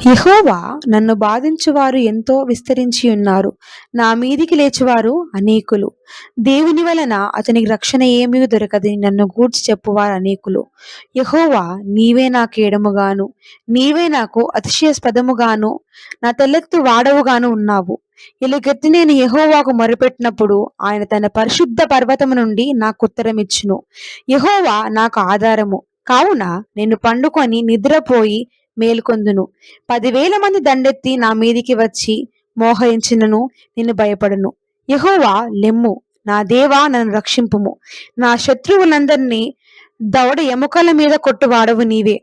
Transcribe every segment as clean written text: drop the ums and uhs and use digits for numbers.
యెహోవా నన్ను బాధించువారు ఎంతో విస్తరించి ఉన్నారు. నా మీదికి లేచువారు అనేకులు. దేవుని వలన అతనికి రక్షణ ఏమీ దొరకదని నన్ను గూర్చి చెప్పువారు అనేకులు. యెహోవా నీవే నా కేడముగాను, నీవే నాకు అతిశయాస్పదముగాను, నా తలెత్తు వాడవుగాను ఉన్నావు. ఎలుగెత్తి నేను యెహోవాకు మొరపెట్టినప్పుడు ఆయన తన పరిశుద్ధ పర్వతము నుండి నాకు ఉత్తరమిచ్చును. యెహోవా నాకు ఆధారము కావున నేను పండుకొని నిద్రపోయి మేల్కొందును. 10,000 మంది దండెత్తి నా మీదికి వచ్చి మోహరించినను నేను భయపడను. యెహోవా లెమ్ము, నా దేవా నన్ను రక్షింపుము. నా శత్రువులందరినీ దవడ ఎముకల మీద కొట్టువాడవు నీవే.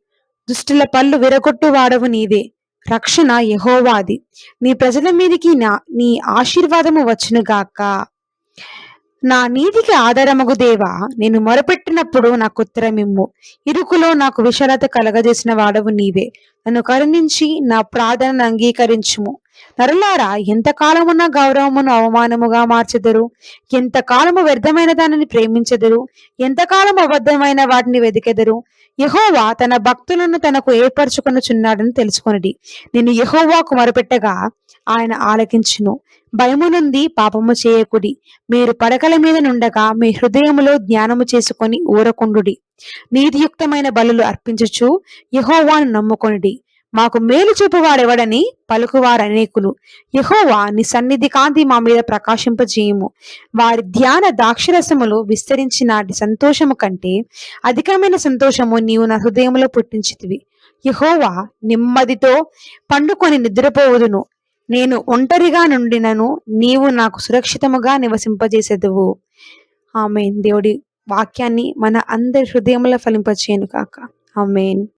దుష్టుల పళ్ళు విరగొట్టువాడవు నీవే. రక్షణ యెహోవాది. నీ ప్రజల మీదికి నీ ఆశీర్వాదము వచ్చునుగాక. నా నీతికి ఆధారమగు దేవా, నేను మొరపెట్టినప్పుడు నాకు ఉత్తరమిమ్ము. ఇరుకులో నాకు విశాలత కలగజేసిన వాడవు నీవే. నన్ను కరుణించి నా ప్రార్థనను అంగీకరించుము. నరులారా, ఎంతకాలము నా గౌరవమును అవమానముగా మార్చెదరు? ఎంతకాలము వ్యర్థమైన దానిని ప్రేమించెదరు? ఎంతకాలము అబద్ధమైన వాటిని వెదికెదరు? యెహోవా తన భక్తులను తనకు ఏర్పరచుకొనుచున్నాడని తెలుసుకొనుడి. నేను యెహోవాకు మొరపెట్టగా ఆయన ఆలకించును. భయము నుండి పాపము చేయకుడి. మీరు పడకల మీద నుండగా మీ హృదయములో ధ్యానము చేసుకొని ఊరకుండుడి. నీతియుక్తమైన బలులు అర్పించుచు యెహోవాను నమ్ముకొనుడి. మాకు మేలు చూపువాడెవడని పలుకువారు అనేకులు. యెహోవా నీ సన్నిధి కాంతి మా మీద ప్రకాశింపజేయుము. వారి ధ్యాన ద్రాక్షరసములు విస్తరించినాటి సంతోషము కంటే అధికమైన సంతోషము నీవు నా హృదయంలో పుట్టించితివి. యెహోవా నెమ్మదితో పండుకొని నిద్రపోవుదును. నేను ఒంటరిగా నుండినను నీవు నాకు సురక్షితముగా నివసింపజేసేదువు. ఆమేన్. దేవుడి వాక్యాన్ని మన అందరి హృదయంలో ఫలింపచేయును కాక. ఆమేన్.